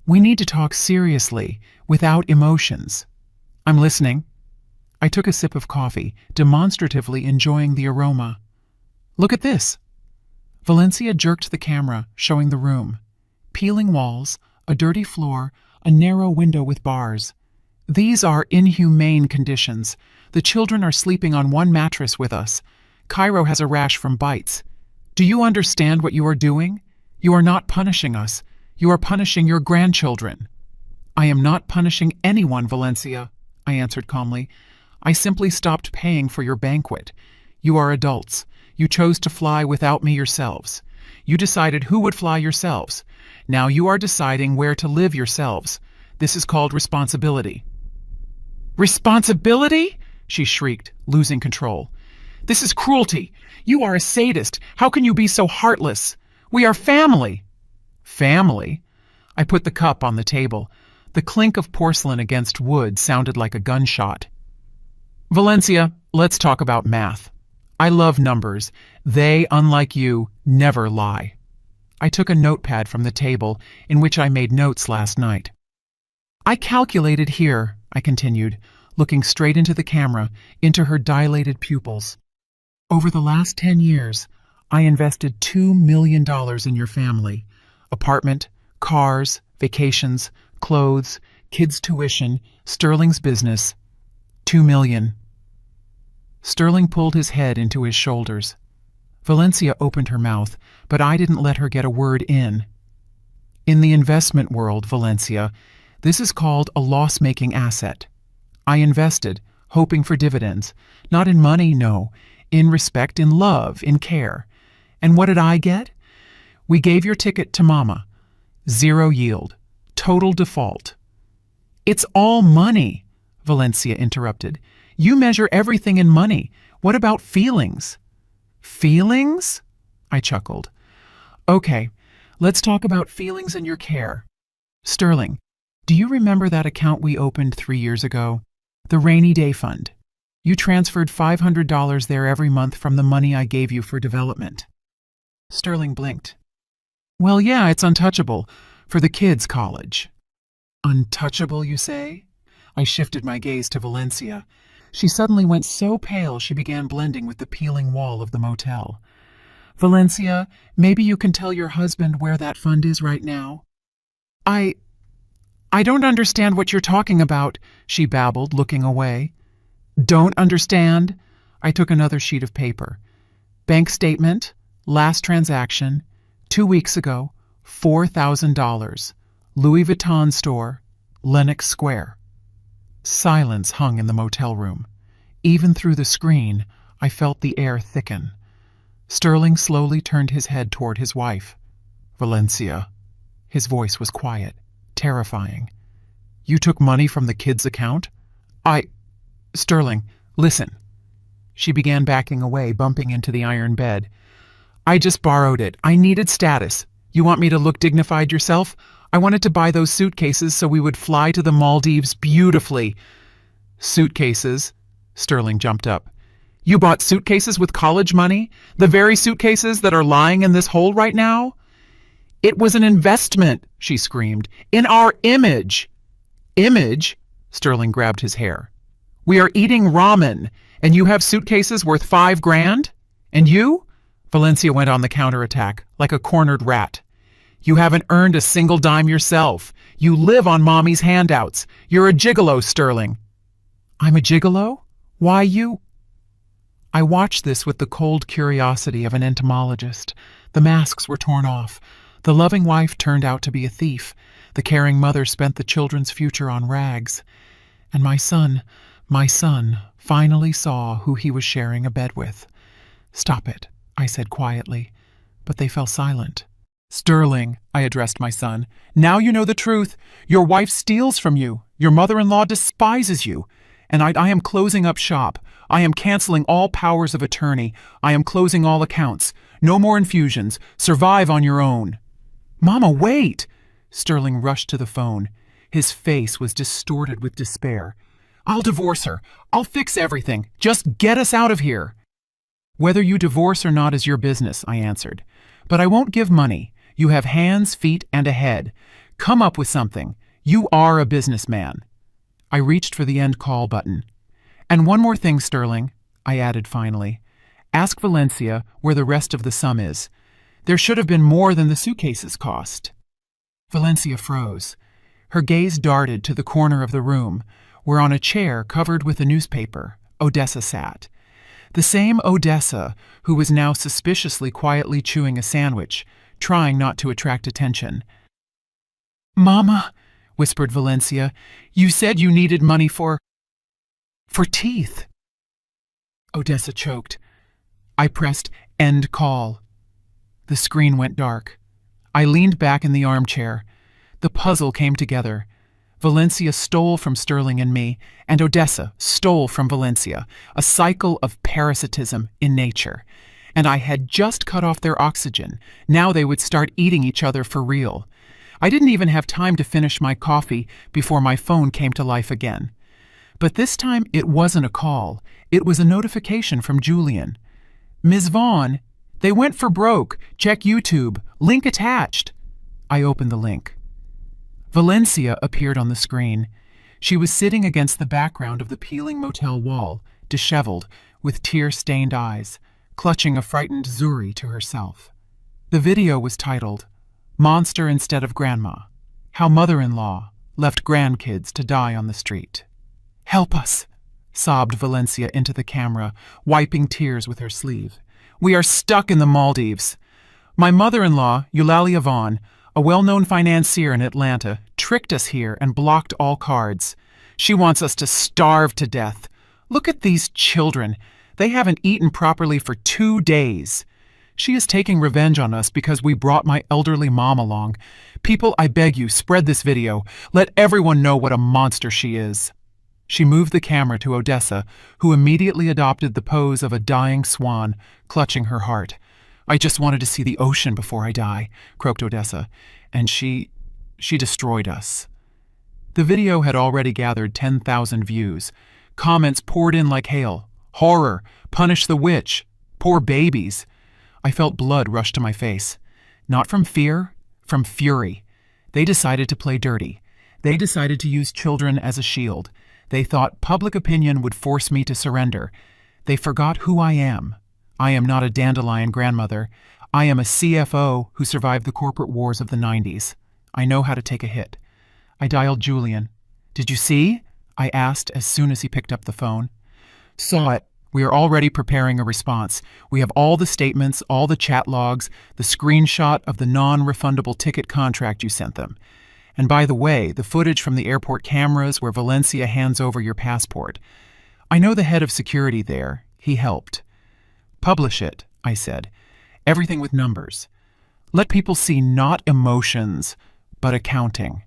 We need to talk seriously, without emotions. I'm listening. I took a sip of coffee, demonstratively enjoying the aroma. Look at this. Valencia jerked the camera, showing the room. Peeling walls, a dirty floor, a narrow window with bars. These are inhumane conditions. The children are sleeping on one mattress with us. Cairo has a rash from bites. Do you understand what you are doing? You are not punishing us. You are punishing your grandchildren." "I am not punishing anyone, Valencia," I answered calmly. "I simply stopped paying for your banquet. You are adults. You chose to fly without me yourselves. You decided who would fly yourselves. Now you are deciding where to live yourselves. This is called responsibility." "Responsibility?" she shrieked, losing control. "This is cruelty. You are a sadist. How can you be so heartless? We are family." "Family?" I put the cup on the table. The clink of porcelain against wood sounded like a gunshot. "Valencia, let's talk about math. I love numbers. They, unlike you, never lie." I took a notepad from the table in which I made notes last night. "I calculated here," I continued, looking straight into the camera, into her dilated pupils. "Over the last 10 years, I invested $2 million in your family. Apartment, cars, vacations, clothes, kids' tuition, Sterling's business. $2 million. Sterling pulled his head into his shoulders. Valencia opened her mouth, but I didn't let her get a word in. "In the investment world, Valencia, this is called a loss-making asset. I invested, hoping for dividends. Not in money, no. In respect, in love, in care. And what did I get? We gave your ticket to Mama. 0 yield. Total default." "It's all money," Valencia interrupted. "You measure everything in money. What about feelings?" "Feelings?" I chuckled. "Okay, let's talk about feelings and your care. Sterling, do you remember that account we opened 3 years ago? The rainy day fund. You transferred $500 there every month from the money I gave you for development." Sterling blinked. "Well, yeah, it's untouchable. For the kids' college." "Untouchable, you say?" I shifted my gaze to Valencia. She suddenly went so pale she began blending with the peeling wall of the motel. "Valencia, maybe you can tell your husband where that fund is right now?" I don't understand what you're talking about," she babbled, looking away. "Don't understand?" I took another sheet of paper. "Bank statement, last transaction, 2 weeks ago, $4,000. Louis Vuitton store, Lenox Square." Silence hung in the motel room. Even through the screen, I felt the air thicken. Sterling slowly turned his head toward his wife. "Valencia." His voice was quiet, terrifying. "You took money from the kids' account?" Sterling, listen." She began backing away, bumping into the iron bed. "I just borrowed it. I needed status. You want me to look dignified yourself? I wanted to buy those suitcases so we would fly to the Maldives beautifully." "Suitcases?" Sterling jumped up. "You bought suitcases with college money? The very suitcases that are lying in this hole right now?" "It was an investment," she screamed. "In our image." "Image?" Sterling grabbed his hair. "We are eating ramen, and you have suitcases worth $5,000? And you?" Valencia went on the counterattack, like a cornered rat. "You haven't earned a single dime yourself. You live on Mommy's handouts. You're a gigolo, Sterling." "I'm a gigolo? Why you?" I watched this with the cold curiosity of an entomologist. The masks were torn off. The loving wife turned out to be a thief. The caring mother spent the children's future on rags. And my son, finally saw who he was sharing a bed with. "Stop it," I said quietly, but they fell silent. "Sterling," I addressed my son, "now you know the truth. Your wife steals from you. Your mother-in-law despises you. And I am closing up shop. I am canceling all powers of attorney. I am closing all accounts. No more infusions. Survive on your own." "Mama, wait!" Sterling rushed to the phone. His face was distorted with despair. "I'll divorce her. I'll fix everything. Just get us out of here." "Whether you divorce or not is your business," I answered. "But I won't give money. You have hands, feet, and a head. Come up with something. You are a businessman." I reached for the end call button. "And one more thing, Sterling," I added finally. "Ask Valencia where the rest of the sum is. There should have been more than the suitcases cost." Valencia froze. Her gaze darted to the corner of the room, where on a chair covered with a newspaper, Odessa sat. The same Odessa who was now suspiciously quietly chewing a sandwich, trying not to attract attention. Mama, whispered Valencia, you said you needed money for teeth. Odessa choked. I pressed end call. The screen went dark. I leaned back in the armchair. The puzzle came together. Valencia stole from Sterling and me, and Odessa stole from Valencia, a cycle of parasitism in nature. And I had just cut off their oxygen. Now they would start eating each other for real. I didn't even have time to finish my coffee before my phone came to life again. But this time it wasn't a call. It was a notification from Julian. Ms. Vaughn, they went for broke. Check YouTube. Link attached. I opened the link. Valencia appeared on the screen. She was sitting against the background of the peeling motel wall, disheveled, with tear-stained eyes, clutching a frightened Zuri to herself. The video was titled, Monster Instead of Grandma, How Mother-in-Law Left Grandkids to Die on the Street. Help us, sobbed Valencia into the camera, wiping tears with her sleeve. We are stuck in the Maldives. My mother-in-law, Eulalia Vaughn, a well-known financier in Atlanta, tricked us here and blocked all cards. She wants us to starve to death. Look at these children. They haven't eaten properly for 2 days. She is taking revenge on us because we brought my elderly mom along. People, I beg you, spread this video. Let everyone know what a monster she is. She moved the camera to Odessa, who immediately adopted the pose of a dying swan, clutching her heart. I just wanted to see the ocean before I die, croaked Odessa, and she destroyed us. The video had already gathered 10,000 views. Comments poured in like hail. Horror, punish the witch, poor babies. I felt blood rush to my face. Not from fear, from fury. They decided to play dirty. They decided to use children as a shield. They thought public opinion would force me to surrender. They forgot who I am. I am not a dandelion grandmother. I am a CFO who survived the corporate wars of the 90s. I know how to take a hit. I dialed Julian. Did you see? I asked as soon as he picked up the phone. Saw it. We are already preparing a response. We have all the statements, all the chat logs, the screenshot of the non-refundable ticket contract you sent them. And by the way, the footage from the airport cameras where Valencia hands over your passport. I know the head of security there. He helped. Publish it, I said. Everything with numbers. Let people see not emotions, but accounting.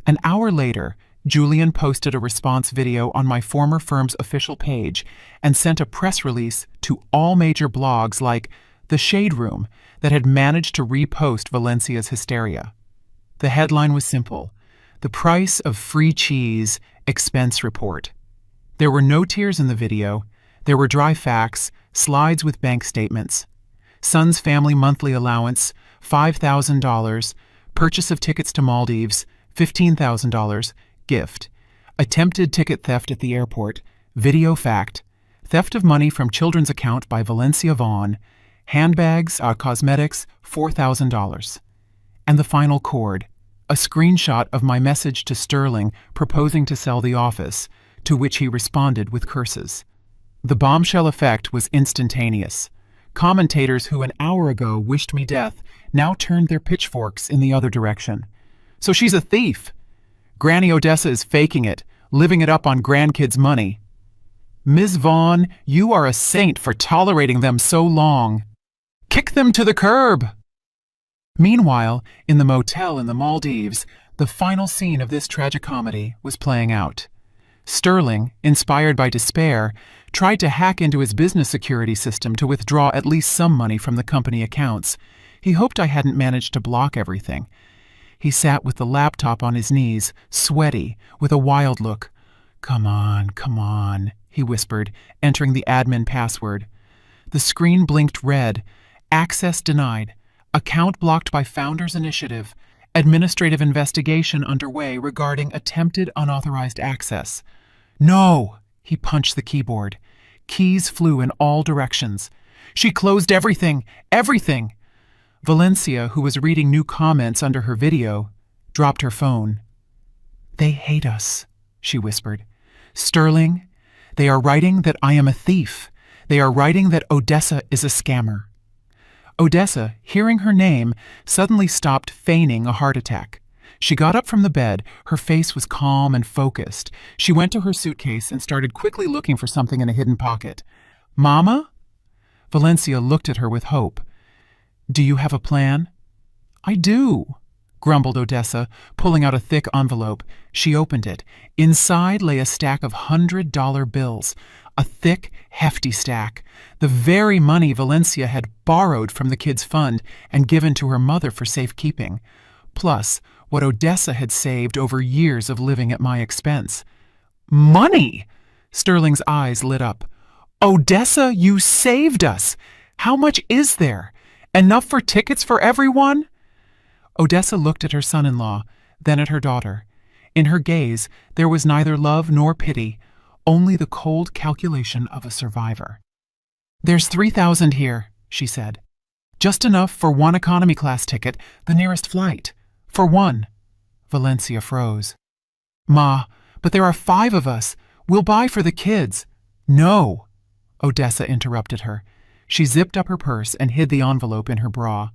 An hour later, Julian posted a response video on my former firm's official page and sent a press release to all major blogs like The Shade Room that had managed to repost Valencia's hysteria. The headline was simple: The Price of Free Cheese Expense Report. There were no tears in the video. There were dry facts, slides with bank statements. Son's family monthly allowance, $5,000. Purchase of tickets to Maldives, $15,000. Gift. Attempted ticket theft at the airport. Video fact. Theft of money from children's account by Valencia Vaughn. Handbags, cosmetics, $4,000. And the final chord. A screenshot of my message to Sterling proposing to sell the office, to which he responded with curses. The bombshell effect was instantaneous. Commentators who an hour ago wished me death now turned their pitchforks in the other direction. So she's a thief. Granny Odessa is faking it, living it up on grandkids' money. Ms. Vaughn, you are a saint for tolerating them so long. Kick them to the curb! Meanwhile, in the motel in the Maldives, the final scene of this tragicomedy was playing out. Sterling, inspired by despair, tried to hack into his business security system to withdraw at least some money from the company accounts. He hoped I hadn't managed to block everything. He sat with the laptop on his knees, sweaty, with a wild look. Come on, he whispered, entering the admin password. The screen blinked red. Access denied. Account blocked by Founders Initiative. Administrative investigation underway regarding attempted unauthorized access. No! He punched the keyboard. Keys flew in all directions. She closed everything! Everything! Valencia, who was reading new comments under her video, dropped her phone. They hate us, she whispered. Sterling, they are writing that I am a thief. They are writing that Odessa is a scammer. Odessa, hearing her name, suddenly stopped feigning a heart attack. She got up from the bed. Her face was calm and focused. She went to her suitcase and started quickly looking for something in a hidden pocket. "Mama?" Valencia looked at her with hope. "Do you have a plan?" "I do," grumbled Odessa, pulling out a thick envelope. She opened it. Inside lay a stack of $100 bills, a thick, hefty stack, the very money Valencia had borrowed from the kids' fund and given to her mother for safekeeping, plus what Odessa had saved over years of living at my expense. "Money!" Sterling's eyes lit up. "Odessa, you saved us! How much is there? Enough for tickets for everyone?" Odessa looked at her son-in-law, then at her daughter. In her gaze, there was neither love nor pity, only the cold calculation of a survivor. "There's 3,000 here," she said. "Just enough for one economy class ticket, the nearest flight. For one." Valencia froze. "Ma, but there are 5 of us. We'll buy for the kids." "No," Odessa interrupted her. She zipped up her purse and hid the envelope in her bra.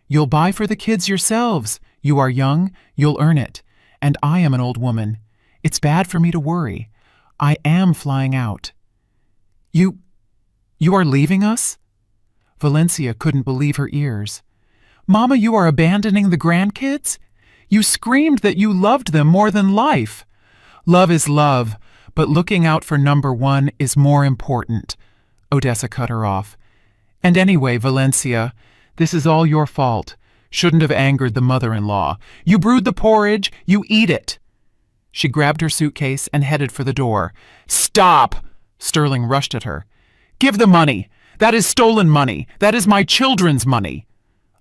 "You'll buy for the kids yourselves. You are young, you'll earn it. And I am an old woman. It's bad for me to worry. I am flying out." You are leaving us?" Valencia couldn't believe her ears. "Mama, you are abandoning the grandkids? You screamed that you loved them more than life." "Love is love, but looking out for number one is more important," Odessa cut her off. "And anyway, Valencia, this is all your fault. Shouldn't have angered the mother-in-law. You brewed the porridge, you eat it." She grabbed her suitcase and headed for the door. "Stop!" Sterling rushed at her. "Give the money! That is stolen money! That is my children's money!"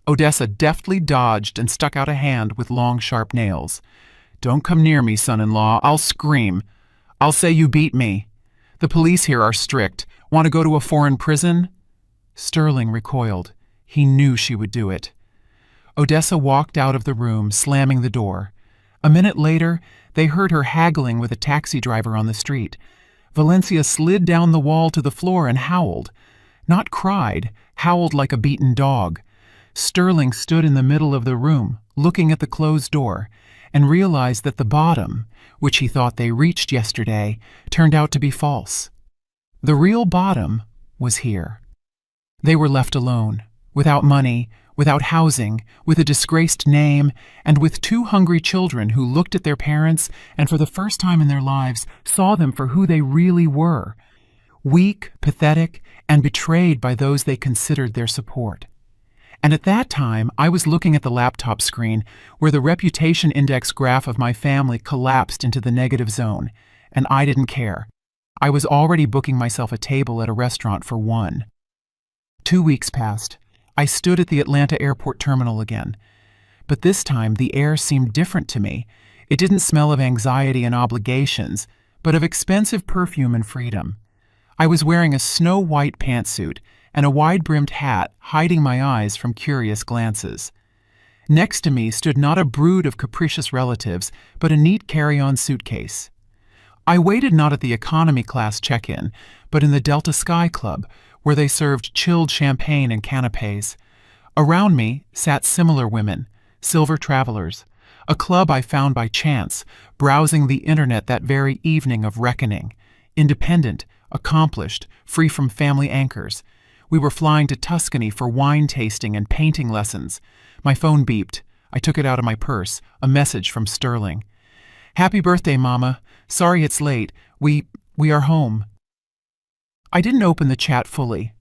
Odessa deftly dodged and stuck out a hand with long, sharp nails. "Don't come near me, son-in-law. I'll scream. I'll say you beat me. The police here are strict. Want to go to a foreign prison?" Sterling recoiled. He knew she would do it. Odessa walked out of the room, slamming the door. A minute later, they heard her haggling with a taxi driver on the street. Valencia slid down the wall to the floor and howled. Not cried, howled like a beaten dog. Sterling stood in the middle of the room, looking at the closed door, and realized that the bottom, which he thought they reached yesterday, turned out to be false. The real bottom was here. They were left alone, without money, without housing, with a disgraced name, and with 2 hungry children who looked at their parents and for the first time in their lives saw them for who they really were, weak, pathetic, and betrayed by those they considered their support. And at that time, I was looking at the laptop screen where the reputation index graph of my family collapsed into the negative zone, and I didn't care. I was already booking myself a table at a restaurant for 1. 2 weeks passed. I stood at the Atlanta airport terminal again. But this time, the air seemed different to me. It didn't smell of anxiety and obligations, but of expensive perfume and freedom. I was wearing a snow-white pantsuit and a wide-brimmed hat, hiding my eyes from curious glances. Next to me stood not a brood of capricious relatives, but a neat carry-on suitcase. I waited not at the economy class check-in, but in the Delta Sky Club, where they served chilled champagne and canapes. Around me sat similar women, silver travelers, a club I found by chance, browsing the internet that very evening of reckoning. Independent, accomplished, free from family anchors. We were flying to Tuscany for wine tasting and painting lessons. My phone beeped. I took it out of my purse, a message from Sterling. "Happy birthday, Mama. Sorry it's late. We are home." I didn't open the chat fully.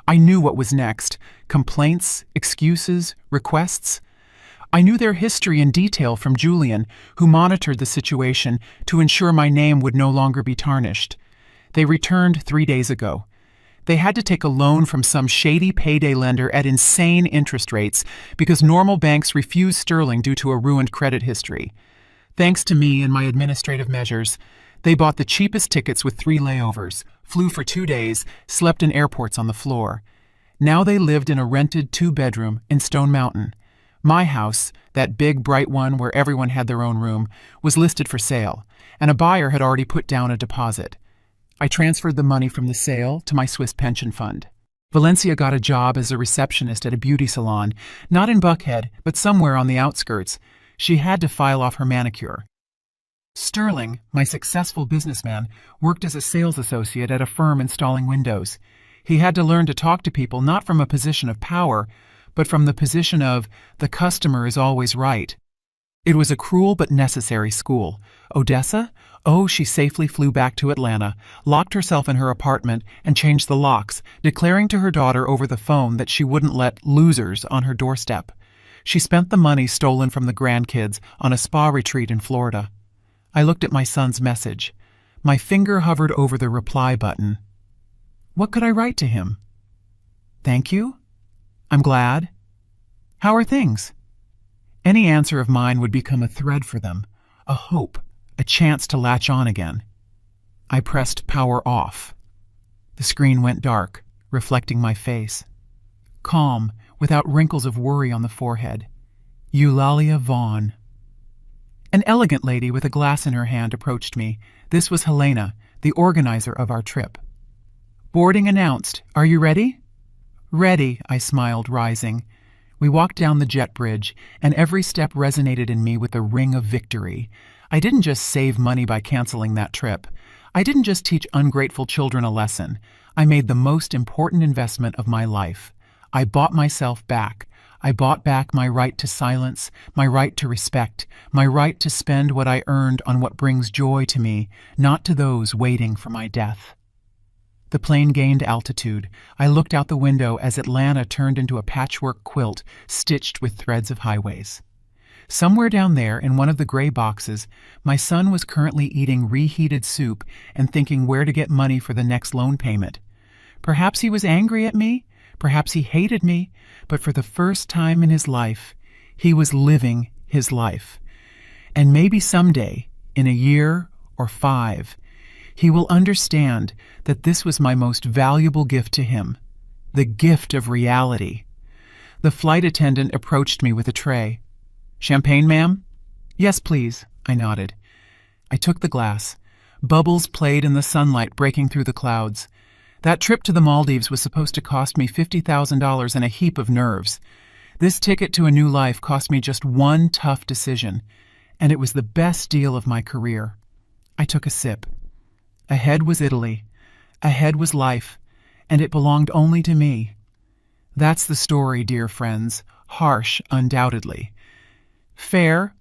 I knew what was next. Complaints, excuses, requests. I knew their history in detail from Julian, who monitored the situation to ensure my name would no longer be tarnished. They returned 3 days ago. They had to take a loan from some shady payday lender at insane interest rates because normal banks refused Sterling due to a ruined credit history. Thanks to me and my administrative measures, they bought the cheapest tickets with 3 layovers, flew for 2 days, slept in airports on the floor. Now they lived in a rented 2-bedroom in Stone Mountain. My house, that big, bright one where everyone had their own room, was listed for sale, and a buyer had already put down a deposit. I transferred the money from the sale to my Swiss pension fund. Valencia got a job as a receptionist at a beauty salon, not in Buckhead, but somewhere on the outskirts. She had to file off her manicure. Sterling, my successful businessman, worked as a sales associate at a firm installing windows. He had to learn to talk to people not from a position of power, but from the position of the customer is always right. It was a cruel but necessary school. Odessa? Oh, she safely flew back to Atlanta, locked herself in her apartment, and changed the locks, declaring to her daughter over the phone that she wouldn't let losers on her doorstep. She spent the money stolen from the grandkids on a spa retreat in Florida. I looked at my son's message. My finger hovered over the reply button. What could I write to him? Thank you? I'm glad. How are things? Any answer of mine would become a thread for them, a hope, a chance to latch on again. I pressed power off. The screen went dark, reflecting my face. Calm, without wrinkles of worry on the forehead. Eulalia Vaughn. An elegant lady with a glass in her hand approached me. This was Helena, the organizer of our trip. Boarding announced. Are you ready? Ready, I smiled, rising. We walked down the jet bridge, and every step resonated in me with the ring of victory. I didn't just save money by canceling that trip. I didn't just teach ungrateful children a lesson. I made the most important investment of my life. I bought myself back. I bought back my right to silence, my right to respect, my right to spend what I earned on what brings joy to me, not to those waiting for my death. The plane gained altitude. I looked out the window as Atlanta turned into a patchwork quilt stitched with threads of highways. Somewhere down there, in one of the gray boxes, my son was currently eating reheated soup and thinking where to get money for the next loan payment. Perhaps he was angry at me, perhaps he hated me, but for the first time in his life, he was living his life. And maybe someday, in a year or 5, he will understand that this was my most valuable gift to him, the gift of reality. The flight attendant approached me with a tray. Champagne, ma'am? Yes, please, I nodded. I took the glass. Bubbles played in the sunlight breaking through the clouds. That trip to the Maldives was supposed to cost me $50,000 and a heap of nerves. This ticket to a new life cost me just one tough decision, and it was the best deal of my career. I took a sip. Ahead was Italy. Ahead was life, and it belonged only to me. That's the story, dear friends. Harsh, undoubtedly. Fair?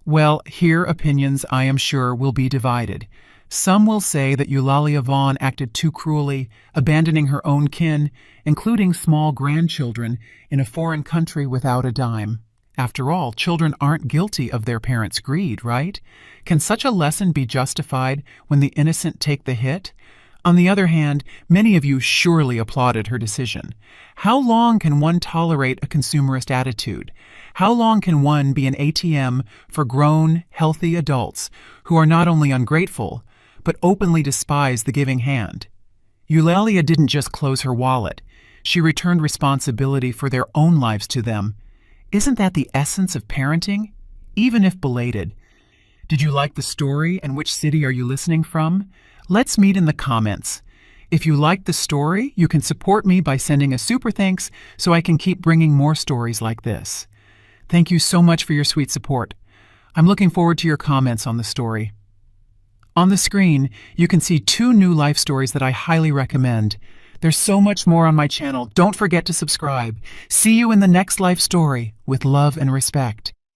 Well, here opinions, I am sure, will be divided. Some will say that Eulalia Vaughn acted too cruelly, abandoning her own kin, including small grandchildren, in a foreign country without a dime. After all, children aren't guilty of their parents' greed, right? Can such a lesson be justified when the innocent take the hit? On the other hand, many of you surely applauded her decision. How long can one tolerate a consumerist attitude? How long can one be an ATM for grown, healthy adults who are not only ungrateful, but openly despise the giving hand? Eulalia didn't just close her wallet. She returned responsibility for their own lives to them. Isn't that the essence of parenting, even if belated? Did you like the story, and which city are you listening from? Let's meet in the comments. If you liked the story, you can support me by sending a super thanks so I can keep bringing more stories like this. Thank you so much for your sweet support. I'm looking forward to your comments on the story. On the screen, you can see 2 new life stories that I highly recommend. There's so much more on my channel. Don't forget to subscribe. See you in the next life story with love and respect.